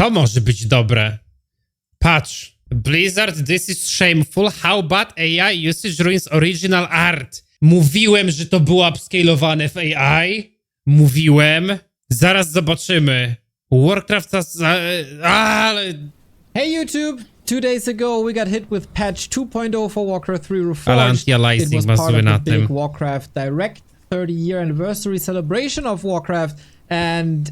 To może być dobre. Patrz. Blizzard, this is shameful. How bad AI usage ruins original art. Mówiłem, że to było upscalowane w AI. Mówiłem. Zaraz zobaczymy. Warcrafta... ale... Hey YouTube! 2 days ago we got hit with patch 2.0 for Warcraft 3 Ale Reforged. It anti-aliasing was ma part zły of na the big tym. Warcraft Direct 30-year anniversary celebration of Warcraft, and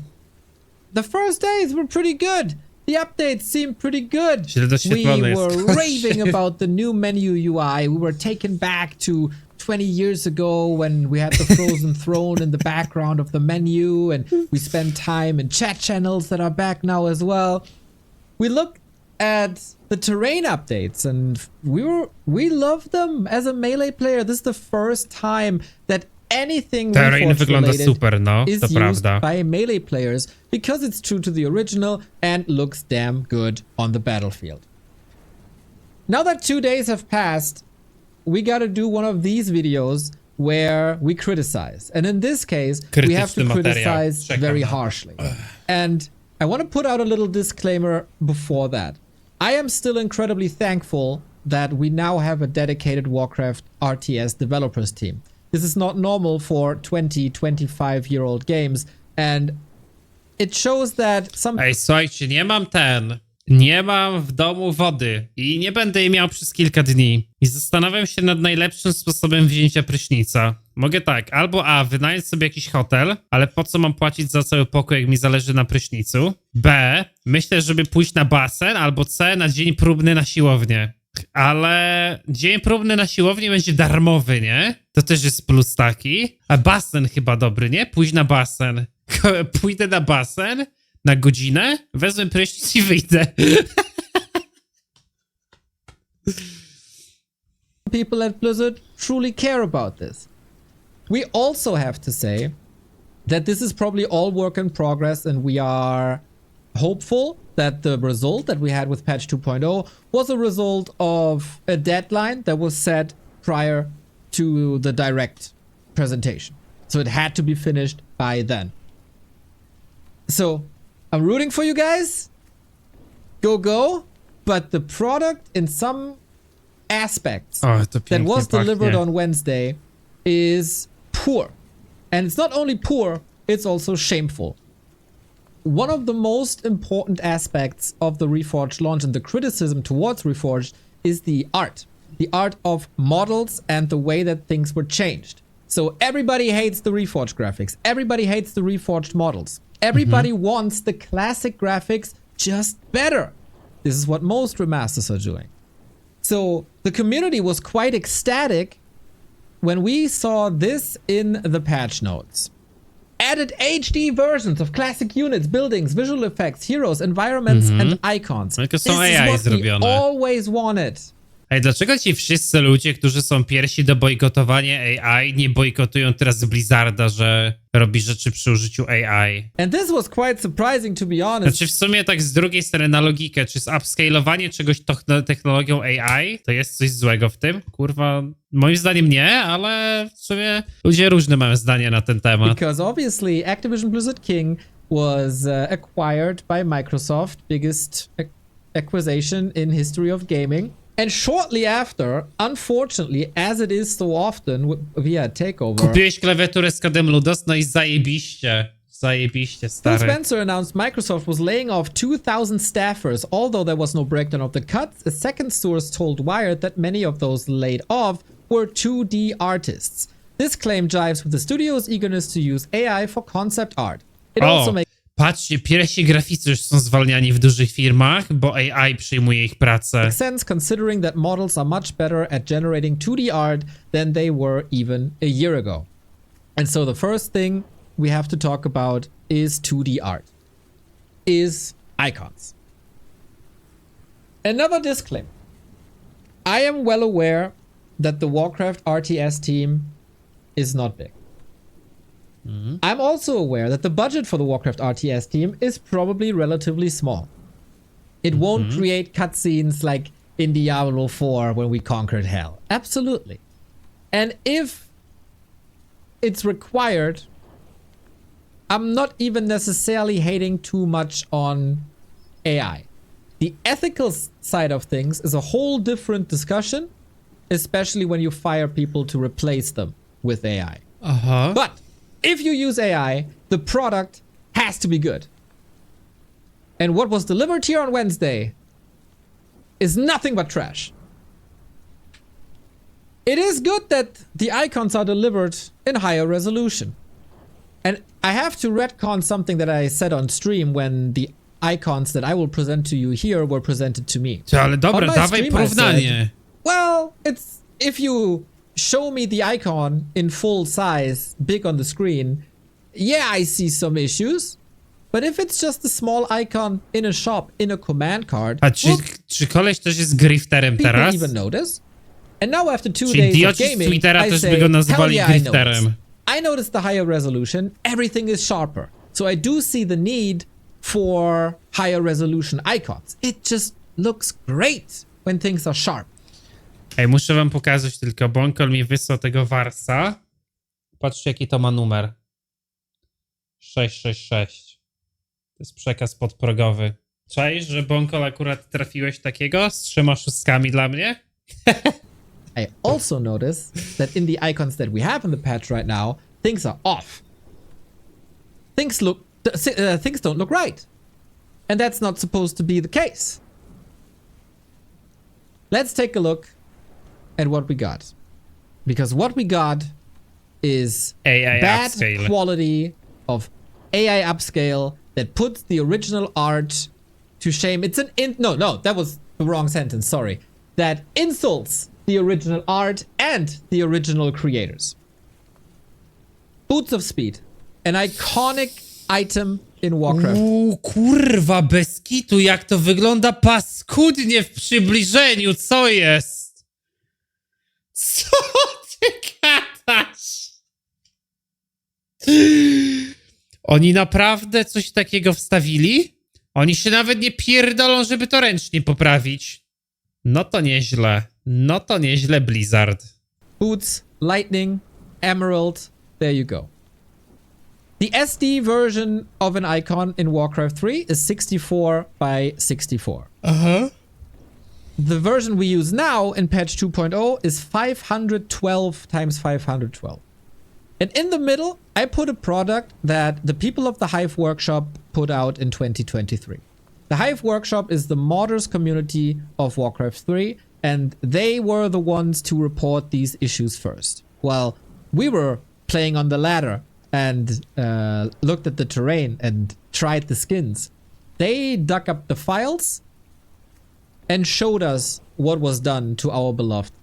the first days were pretty good. The updates seemed pretty good. Źle We doświetlone jest. were raving about the new menu UI. We were taken back to 20 years ago when we had the frozen throne in the background of the menu, and we spent time in chat channels that are back now as well. We looked at the terrain updates and we love them as a melee player. This is the first time that anything Terrain wygląda related super, no, is to used prawda. by melee players because it's true to the original and looks damn good on the battlefield. Now that 2 days have passed, we gotta do one of these videos where we criticize. And in this case, we have to Krytyczny materiał. criticize Czekam very na to. harshly. And I want to put out a little disclaimer before that. I am still incredibly thankful that we now have a dedicated Warcraft RTS developers team. This is not normal for 25-year-old games, and it shows that some... Ej, słuchajcie, nie mam w domu wody i nie będę jej miał przez kilka dni. I zastanawiam się nad najlepszym sposobem wzięcia prysznica. Mogę tak, albo A, wynająć sobie jakiś hotel, ale po co mam płacić za cały pokój, jak mi zależy na prysznicu? B, myślę, żeby pójść na basen, albo C, na dzień próbny na siłownię. Ale dzień próbny na siłowni będzie darmowy, nie? To też jest plus taki. A basen chyba dobry, nie? Pójść na basen. Pójdę na basen na godzinę, wezmę prysznic i wyjdę. people at Blizzard truly care about this. We also have to say that this is probably all work in progress, and we are hopeful that the result that we had with patch 2.0 was a result of a deadline that was set prior to the direct presentation. So it had to be finished by then. So I'm rooting for you guys. Go. But the product in some aspects that was delivered on Wednesday is poor. And it's not only poor, it's also shameful. One of the most important aspects of the Reforged launch and the criticism towards Reforged is the art. The art of models and the way that things were changed. So everybody hates the Reforged graphics. Everybody hates the Reforged models. Everybody wants the classic graphics just better. This is what most remasters are doing. So the community was quite ecstatic when we saw this in the patch notes. Added HD versions of classic units, buildings, visual effects, heroes, environments, and icons. Tylko This są is AI what we zrobione. always wanted. Ej, dlaczego ci wszyscy ludzie, którzy są pierwsi do bojkotowania AI, nie bojkotują teraz Blizzarda, że robi rzeczy przy użyciu AI? And this was quite surprising, to be honest. Znaczy w sumie tak z drugiej strony na logikę, czy upscalowanie czegoś technologią AI to jest coś złego w tym? Kurwa, moim zdaniem nie, ale w sumie ludzie różne mają zdania na ten temat. Because obviously Activision Blizzard King was acquired by Microsoft, biggest acquisition in history of gaming. And shortly after, unfortunately, as it is so often via takeover, Kupiłeś klawiaturę z kodem Ludos, no i zajebiście. Zajebiście, Phil stary. Spencer announced Microsoft was laying off 2,000 staffers, although there was no breakdown of the cuts. A second source told Wired that many of those laid off were 2D artists. This claim jives with the studio's eagerness to use AI for concept art. It also makes Patrzcie, pierwsi graficy już są zwalniani w dużych firmach, bo AI przejmuje ich pracę. sense considering that models are much better at generating 2D art than they were even a year ago. And so the first thing we have to talk about is 2D art, is icons. Another disclaimer. I am well aware that the Warcraft RTS team is not big. I'm also aware that the budget for the Warcraft RTS team is probably relatively small. It won't create cutscenes like in Diablo 4 when we conquered hell. Absolutely. And if it's required, I'm not even necessarily hating too much on AI. The ethical side of things is a whole different discussion, especially when you fire people to replace them with AI. Aha. But if you use AI, the product has to be good. And what was delivered here on Wednesday is nothing but trash. It is good that the icons are delivered in higher resolution. And I have to retcon something that I said on stream when the icons that I will present to you here were presented to me. Ale dobra, On my dawaj stream I porównanie. said, well, it's if you show me the icon in full size, big on the screen, yeah, I see some issues. But if it's just a small icon in a shop, in a command card, A czy koleś też jest grifterem people teraz? even notice. And now after 2 Ci days of idioci z gaming, Twittera I też say, by go hell nazywali yeah, I noticed. grifterem. I noticed the higher resolution. Everything is sharper. So I do see the need for higher resolution icons. It just looks great when things are sharp. Ej, muszę wam pokazać tylko, Bonkol mi wysłał tego Warsa. Patrzcie, jaki to ma numer. 666. To jest przekaz podprogowy. Czaisz, że Bonkol akurat trafiłeś takiego z 3 szóstkami dla mnie? I also notice that in the icons that we have in the patch right now, things are off. Things don't look right. And that's not supposed to be the case. Let's take a look at what we got. Because what we got is AI bad upscale. quality of AI upscale that puts the original art to shame. It's no, that was the wrong sentence, sorry. That insults the original art and the original creators. Boots of Speed, an iconic item in Warcraft. Kurwa, bez kitu, jak to wygląda paskudnie w przybliżeniu, co jest? Co ty gadasz? Oni naprawdę coś takiego wstawili? Oni się nawet nie pierdolą, żeby to ręcznie poprawić. No to nieźle. No to nieźle, Blizzard. Boots, Lightning, Emerald, there you go. The SD version of an icon in Warcraft 3 is 64 by 64. The version we use now in patch 2.0 is 512 times 512. And in the middle, I put a product that the people of the Hive Workshop put out in 2023. The Hive Workshop is the modders community of Warcraft 3, and they were the ones to report these issues first. While we were playing on the ladder and looked at the terrain and tried the skins, they dug up the files and showed us what was done to our beloved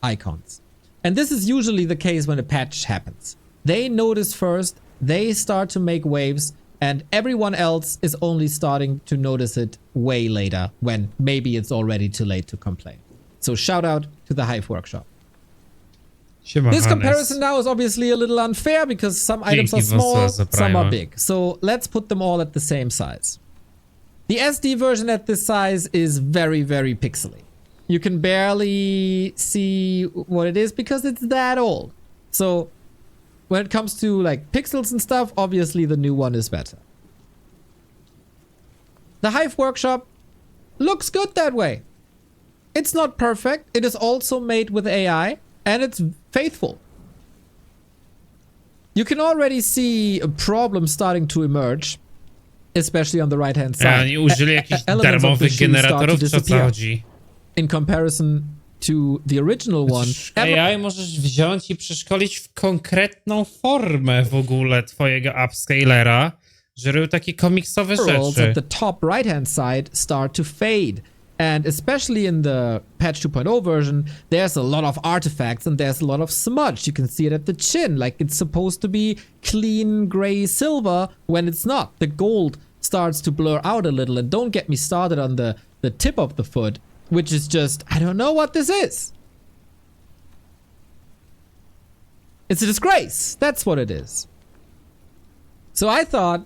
icons. And this is usually the case when a patch happens. They notice first, they start to make waves, and everyone else is only starting to notice it way later, when maybe it's already too late to complain. So shout out to the Hive Workshop. Siema, This Hannes. comparison now is obviously a little unfair because some items are Dzięki small, za some are Prima. big. So let's put them all at the same size. The SD version at this size is very, very pixely. You can barely see what it is because it's that old. So when it comes to like pixels and stuff, obviously the new one is better. The Hive Workshop looks good that way. It's not perfect. It is also made with AI and it's faithful. You can already see a problem starting to emerge, especially on the right-hand side. Oni użyli jakichś Elements of the darmowych shoe generatorów, start czy to o co disappear. chodzi? In comparison to the original one, AI możesz wziąć i przeszkolić w konkretną formę w ogóle twojego upscalera, że robią takie komiksowe emeralds rzeczy. at the top right-hand side start to fade. And especially in the patch 2.0 version, there's a lot of artifacts and there's a lot of smudge. You can see it at the chin, like it's supposed to be clean gray silver when it's not. The gold starts to blur out a little, and don't get me started on the tip of the foot, which is just, I don't know what this is. It's a disgrace. That's what it is. So I thought,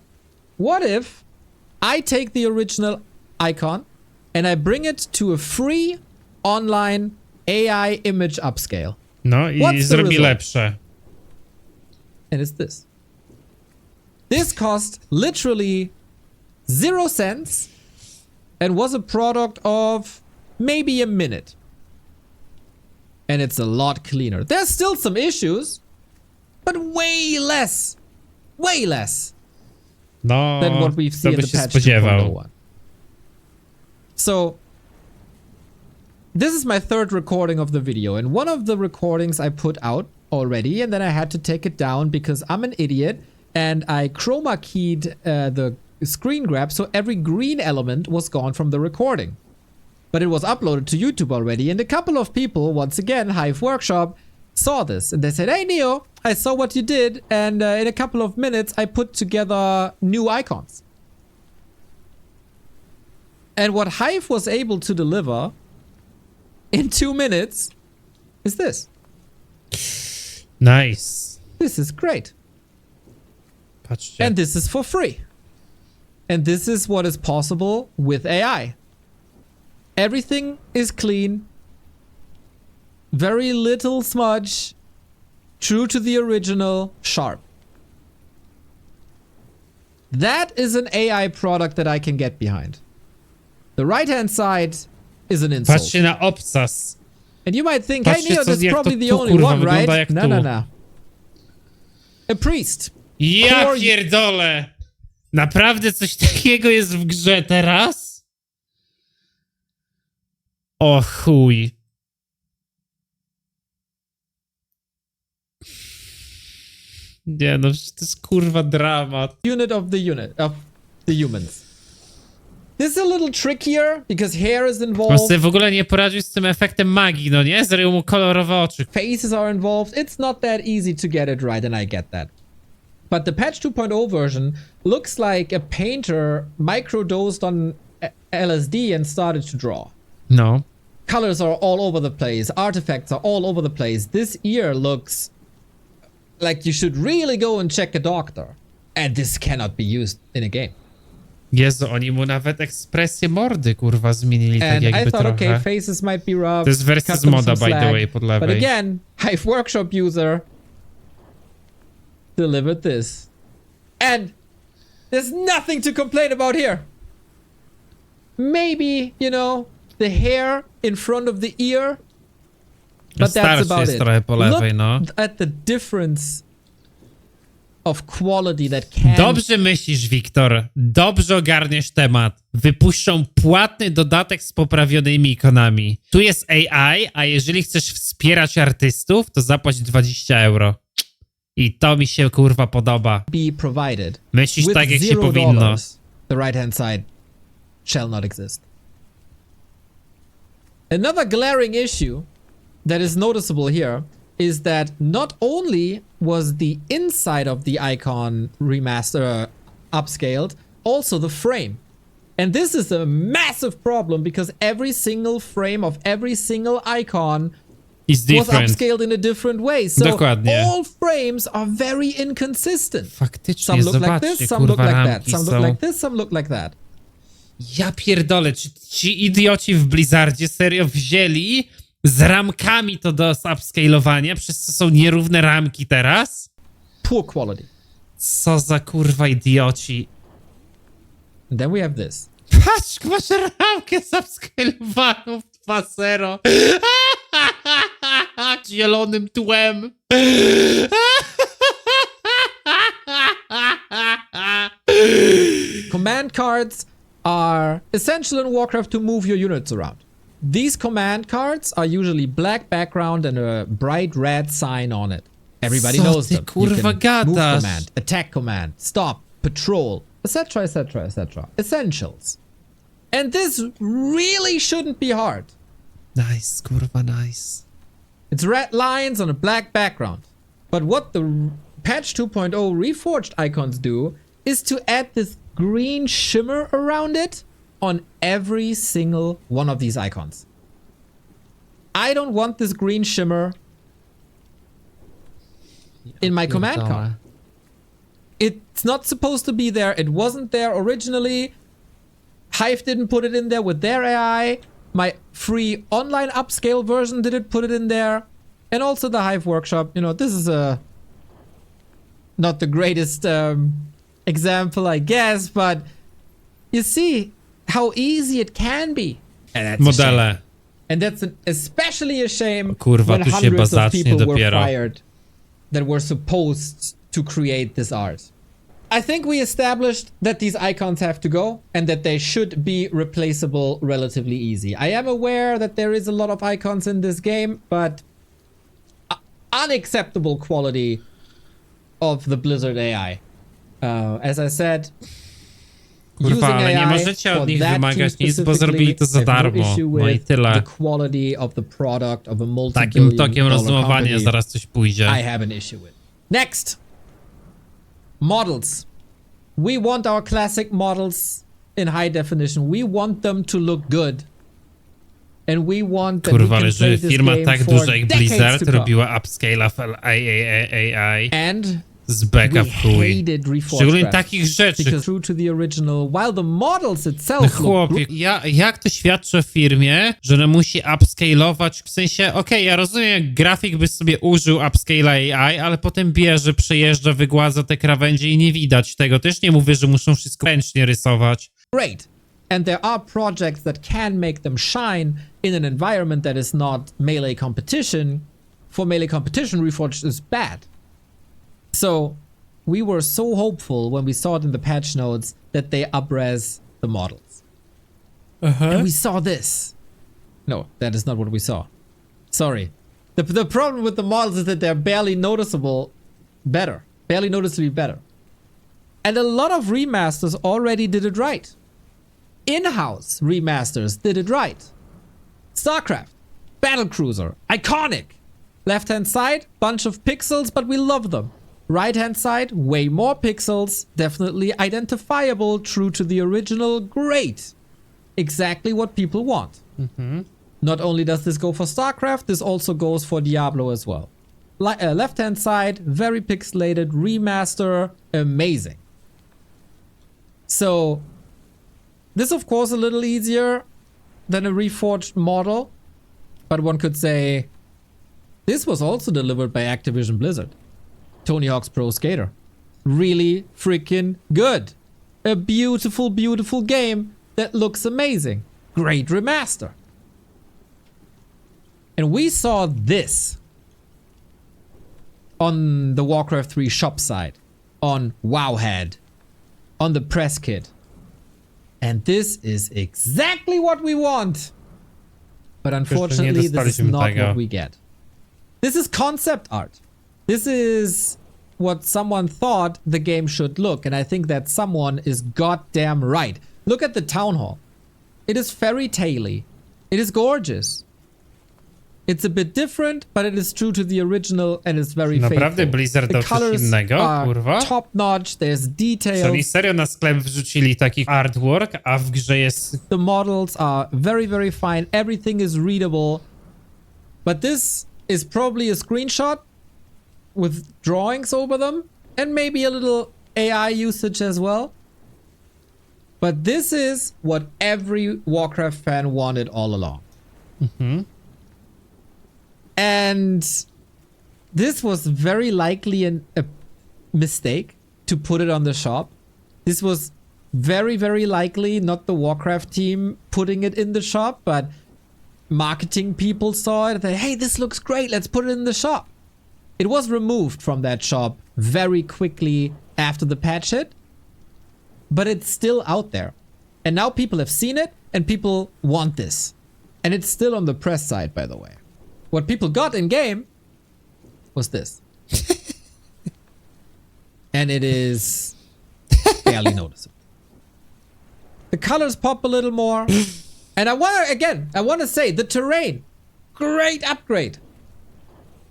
what if I take the original icon and I bring it to a free online AI image upscale. No i What's the zrobi result? lepsze. And it's this. This cost literally 0 cents and was a product of maybe a minute. And it's a lot cleaner. There's still some issues, but way less No, than what we've kto seen in by the się patch spodziewał. 2.01. So, this is my third recording of the video, and one of the recordings I put out already, and then I had to take it down because I'm an idiot, and I chroma keyed the screen grab, so every green element was gone from the recording. But it was uploaded to YouTube already, and a couple of people, once again, Hive Workshop, saw this, and they said, "Hey Neo, I saw what you did, and in a couple of minutes I put together new icons." And what Hive was able to deliver in 2 minutes is this. Nice. This is great. Patrzcie. And this is for free. And this is what is possible with AI. Everything is clean. Very little smudge. True to the original, sharp. That is an AI product that I can get behind. The right-hand side is an insult. Patrzcie na obcas. And you might think, hey Patrzcie, Neo, co- that's jak to probably the tu, only kurwa, one, wygląda right? jak No, tu. no, no. A priest. Ja Core- pierdolę. Naprawdę coś takiego jest w grze teraz? O chuj. Nie no, to jest kurwa dramat. Unit of the humans. This is a little trickier because hair is On involved. sobie w ogóle nie poradził z tym efektem magii, no nie? Zrobił mu kolorowe oczy. Faces are involved. It's not that easy to get it right, and I get that. But the patch 2.0 version looks like a painter microdosed on LSD and started to draw. No. Colors are all over the place. Artifacts are all over the place. This ear looks like you should really go and check a doctor. And this cannot be used in a game. Jezu, oni mu nawet ekspresję mordy, kurwa, zmienili tak And I jakby thought, trochę. okay, faces might be rough. To jest wersja cut z them moda, some by the slack. way, po But lewej. again, Hive Workshop user delivered this. And there's nothing to complain about here. Maybe, you know, the hair in front of the ear. But that's Starszy about jest it. trochę po lewej, Look no. at the difference of quality that can... Dobrze myślisz, Wiktor. Dobrze ogarniesz temat. Wypuszczą płatny dodatek z poprawionymi ikonami. Tu jest AI, a jeżeli chcesz wspierać artystów, to zapłać 20 euro. I to mi się, kurwa, podoba. be provided. Myślisz With tak, jak się $0, powinno. the right-hand side shall not exist. Another glaring issue that is noticeable here is that not only was the inside of the icon upscaled, also the frame. And this is a massive problem because every single frame of every single icon Is was different. upscaled in a different way. So Dokładnie. all frames are very inconsistent. Faktycznie, Some look like zobaczcie, this, some look kurwa, like that. ramki Some są... look like this, some look like that. Ja pierdolę, czy ci idioci w Blizzardzie serio wzięli z ramkami to do upscalowania, przez co są nierówne ramki teraz? Poor quality. Co za kurwa idioci. And then we have this. Patrz, masz ramkę upscalowaną w 2.0. Zielonym tłem. Command cards are essential in Warcraft to move your units around. These command cards are usually black background and a bright red sign on it. Everybody Co knows ty, them. kurwa, You can gadasz? move command, attack command, stop, patrol, etc., etc., etc. Essentials. And this really shouldn't be hard. Nice, kurwa, nice. It's red lines on a black background. But what the patch 2.0 reforged icons do is to add this green shimmer around it on every single one of these icons. I don't want this green shimmer in my command card. It's not supposed to be there. It wasn't there originally. Hive didn't put it in there with their AI. My free online upscale version didn't put it in there. And also the Hive Workshop. You know, this is not the greatest example, I guess, but you see, how easy it can be. And that's a shame. Modele. And that's especially a shame Kurwa, when tu się chyba hundreds of zacznie people were dopiero. fired that were supposed to create this art. I think we established that these icons have to go and that they should be replaceable relatively easy. I am aware that there is a lot of icons in this game, but unacceptable quality of the Blizzard AI. As I said, Kurwa, ale nie możecie od nich wymagać nic, bo zrobili to za darmo. No i tyle. The quality of the product of a Takim tokiem rozumowania company, zaraz coś pójdzie. I have an issue with. Next, models. We want our classic models in high definition. We want them to look good. And we want that Kurwa, we ale can play że this firma game tak for duża jak decades Blizzard to come. robiła upscale of AI And z beka w chuj. hated Reforged Szczególnie graphics takich rzeczy. because true to the original, while the models No itself look chłopie, jak to świadczy o firmie, że ona musi upscalować, w sensie, okej, ja rozumiem, jak grafik by sobie użył upscale AI, ale potem bierze, przejeżdża, wygładza te krawędzie i nie widać tego. Też nie mówię, że muszą wszystko ręcznie rysować. great. And there are projects that can make them shine in an environment that is not melee competition. For melee competition, Reforged is bad. So we were so hopeful when we saw it in the patch notes that they upres the models. And we saw this. No, that is not what we saw. Sorry. The problem with the models is that they're barely noticeably better. And a lot of remasters already did it right. In-house remasters did it right. StarCraft, Battlecruiser, iconic. Left-hand side, bunch of pixels, but we love them. Right-hand side, way more pixels, definitely identifiable, true to the original, great. Exactly what people want. Not only does this go for StarCraft, this also goes for Diablo as well. Left-hand side, very pixelated, remaster, amazing. So, this of course a little easier than a reforged model, but one could say this was also delivered by Activision Blizzard. Tony Hawk's Pro Skater. Really freaking good. A beautiful, beautiful game that looks amazing. Great remaster. And we saw this on the Warcraft 3 shop side, on Wowhead, on the press kit. And this is exactly what we want. But unfortunately, this is not what we get. This is concept art. This is what someone thought the game should look. And I think that someone is goddamn right. Look at the town hall. It is fairy tale-y. It is gorgeous. It's a bit different, but it is true to the original and it's very Naprawdę faithful. Blizzard The dał coś colors innego, are kurwa? top notch. There's details. Czyli serio na sklep wrzucili taki artwork, a w grze jest... The models are very, very fine. Everything is readable. But this is probably a screenshot with drawings over them and maybe a little AI usage as well. But this is what every Warcraft fan wanted all along. And this was very likely a mistake to put it on the shop. This was very, very likely not the Warcraft team putting it in the shop, but marketing people saw it and said, hey, this looks great, let's put it in the shop. It was removed from that shop very quickly after the patch hit, but it's still out there. And now people have seen it and people want this. And it's still on the press side, by the way. What people got in game was this. And it is barely noticeable. The colors pop a little more. And I want to say the terrain, great upgrade.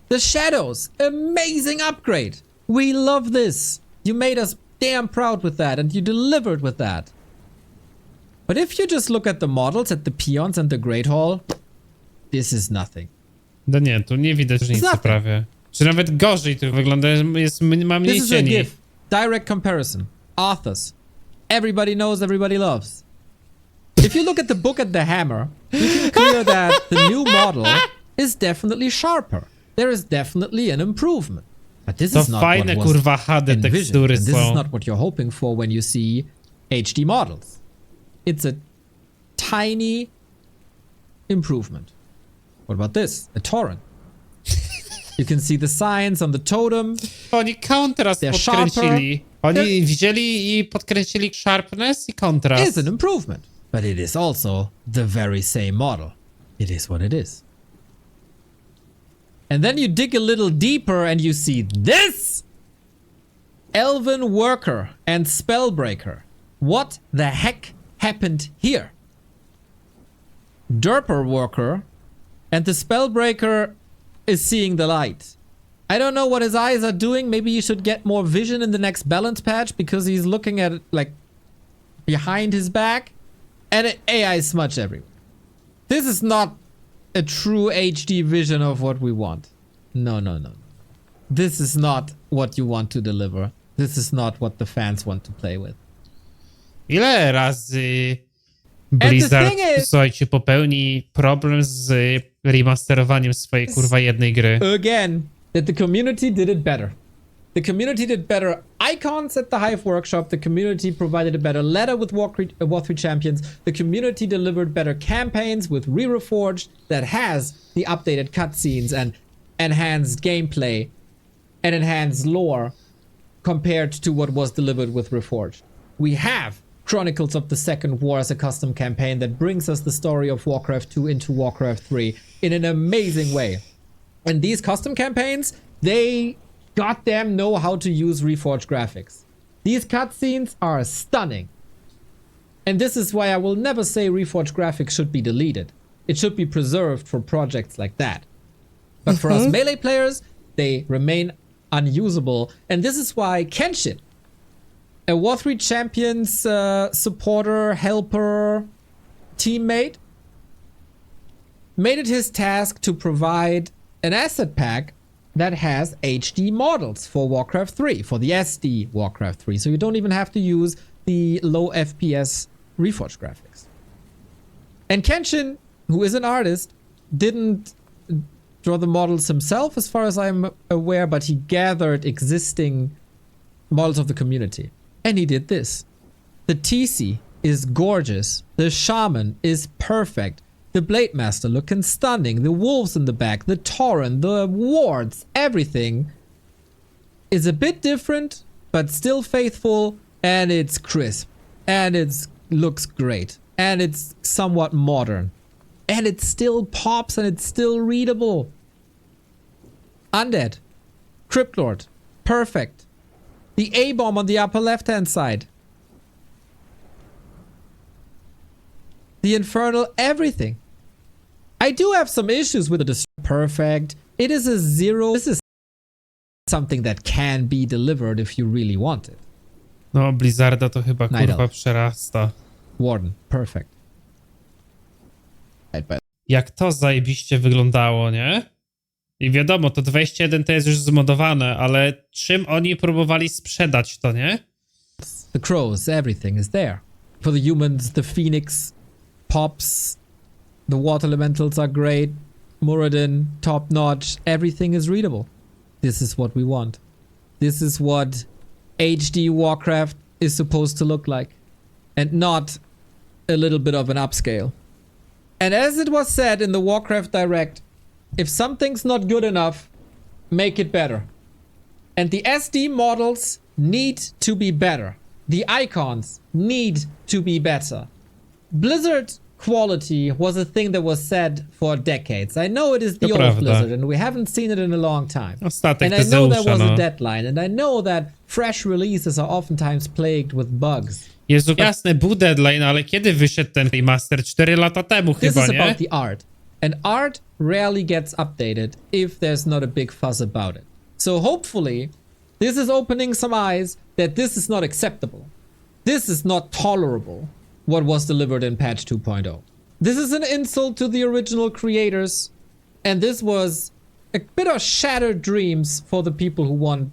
The shadows, amazing upgrade. We love this. You made us damn proud with that and you delivered with that. But if you just look at the models, at the peons and the Great Hall, this is nothing. No nie, tu nie widać różnicy prawie. Czy nawet gorzej tu wygląda, ma mniej This is a cieni. GIF. Direct comparison. Arthas. Everybody knows, everybody loves. If you look at the book at the hammer, you can clear that the new model is definitely sharper. There is definitely an improvement. But this is not fajne, what was kurwa, HD envisioned. tekstury And this są. is not what you're hoping for when you see HD models. It's a tiny improvement. What about this? A torrent. You can see the signs on the totem. Oni kontrast They're podkręcili. sharper. Oni wzięli i podkręcili sharpness i kontrast. Is an improvement, but it is also the very same model. It is what it is. And then you dig a little deeper and you see this! Elven Worker and Spellbreaker. What the heck happened here? Derper Worker and the Spellbreaker is seeing the light. I don't know what his eyes are doing. Maybe you should get more vision in the next balance patch because he's looking at it like behind his back and AI smudge everywhere. This is not a true HD vision of what we want. No, no, no. This is not what you want to deliver. This is not what the fans want to play with. Ile razy Blizzard, słuchajcie, popełni problem z remasterowaniem swojej kurwa jednej gry? Again, that the community did it better. The community did better icons at the Hive Workshop. The community provided a better letter with War 3 Champions. The community delivered better campaigns with Re-Reforged that has the updated cutscenes and enhanced gameplay and enhanced lore compared to what was delivered with Reforged. We have Chronicles of the Second War as a custom campaign that brings us the story of Warcraft 2 into Warcraft 3 in an amazing way. And these custom campaigns, they goddamn know how to use Reforged graphics. These cutscenes are stunning. And this is why I will never say Reforged graphics should be deleted. It should be preserved for projects like that. But for us melee players, they remain unusable. And this is why Kenshin, a War 3 Champions supporter, helper, teammate, made it his task to provide an asset pack that has HD models for Warcraft 3, for the SD Warcraft 3. So you don't even have to use the low FPS Reforged graphics. And Kenshin, who is an artist, didn't draw the models himself as far as I'm aware, but he gathered existing models of the community. And he did this. The TC is gorgeous. The Shaman is perfect. The Blade Master looking stunning. The wolves in the back, the Tauren, the wards, everything is a bit different, but still faithful, and it's crisp, and it looks great, and it's somewhat modern, and it still pops, and it's still readable. Undead, Cryptlord, perfect. The A-bomb on the upper left-hand side. The Infernal, everything. I do have some issues with the perfect. It is a 0. This is something that can be delivered if you really want it. No, Blizzarda to chyba Night kurwa Elf. przerasta. Warden, perfect. Jak to zajebiście wyglądało, nie? I wiadomo, to 21 to jest już zmodowane, ale czym oni próbowali sprzedać to, nie? The crows, everything is there. For the humans, the phoenix pops. The water elementals are great. Muradin, top notch. Everything is readable. This is what we want. This is what HD Warcraft is supposed to look like. And not a little bit of an upscale. And as it was said in the Warcraft Direct, if something's not good enough, make it better. And the SD models need to be better. The icons need to be better. Blizzard quality was a thing that was said for decades. I know it is the To old prawda. Blizzard and we haven't seen it in a long time. Ostatek And I know there Tezeusza, was no. a deadline and I know that fresh releases are oftentimes plagued with bugs. Jezu, jasne, był deadline, ale kiedy wyszedł ten remaster? 4 lata temu This chyba, is nie? about the art. And art rarely gets updated if there's not a big fuss about it. So hopefully, this is opening some eyes that this is not acceptable. This is not tolerable, what was delivered in patch 2.0. This is an insult to the original creators, and this was a bit of shattered dreams for the people who want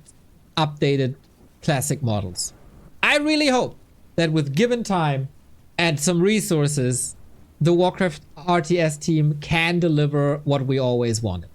updated classic models. I really hope that with given time and some resources, the Warcraft RTS team can deliver what we always wanted.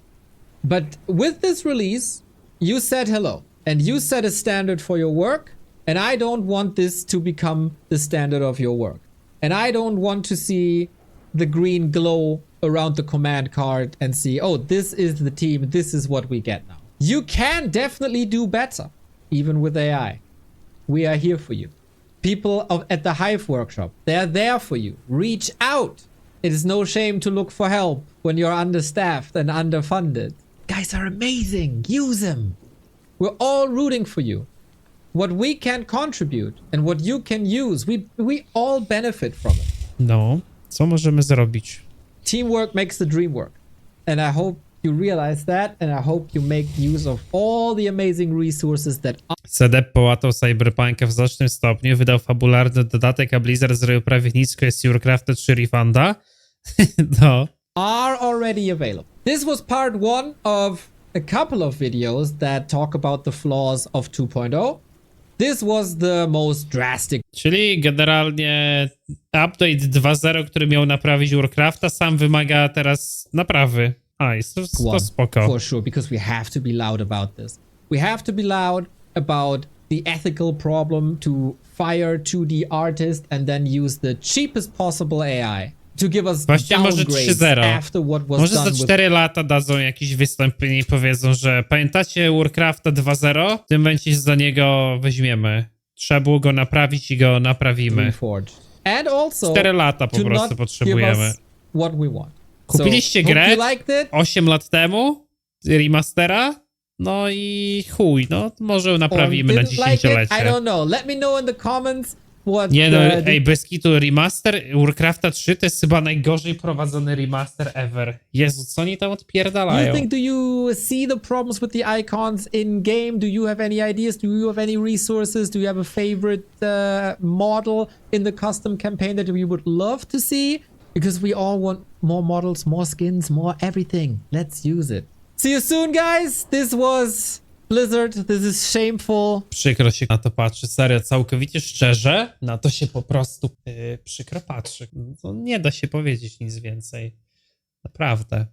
But with this release, you said hello, and you set a standard for your work, and I don't want this to become the standard of your work. And I don't want to see the green glow around the command card and see, oh, this is the team, this is what we get now. You can definitely do better, even with AI. We are here for you. People at the Hive workshop, they're there for you. Reach out. It is no shame to look for help when you're understaffed and underfunded. Guys are amazing. Use them. We're all rooting for you. What we can contribute and what you can use, we all benefit from it. No, co możemy zrobić? Teamwork makes the dream work. And I hope you realize that, and I hope you make use of all the amazing resources that CD połatał Cyberpunka w znacznym stopniu, wydał fabularny dodatek, a Blizzard zrobił prawie nic, kwestii Warcrafta 3 refunda. No. are already available. This was part 1 of a couple of videos that talk about the flaws of 2.0. This was the most drastic. Czyli generalnie update 2.0, który miał naprawić Warcrafta, sam wymaga teraz naprawy. A, jest to spoko. For sure, because we have to be loud about this. We have to be loud about the ethical problem to fire 2D artist and then use the cheapest possible AI to give us Właśnie może downgrades 3.0. after what was Może done za 4 lata dadzą jakiś wystąpienie i powiedzą, że pamiętacie Warcrafta 2.0? W tym momencie za niego weźmiemy. Trzeba było go naprawić i go naprawimy. Reforged. And also 4 lata po to prostu not potrzebujemy. give us what we want. Kupiliście So, grę hope you liked it. 8 lat temu, remastera, no i chuj, no może naprawimy na Didn't like it? dziesięciolecie. I don't know. Let me know in the comments what Nie no, the ej, bez kitu remaster Warcrafta 3 to jest chyba najgorzej prowadzony remaster ever. Jezu, co oni tam odpierdalają? do you see the problems with the icons in game? Do you have any ideas? Do you have any resources? Do you have a favorite model in the custom campaign that we would love to see? Because we all want more models, more skins, more everything. Let's use it. See you soon, guys. This was Blizzard. This is shameful. Przykro się na to patrzy, serio, całkowicie szczerze, na to się po prostu przykro patrzy. To nie da się powiedzieć nic więcej. Naprawdę.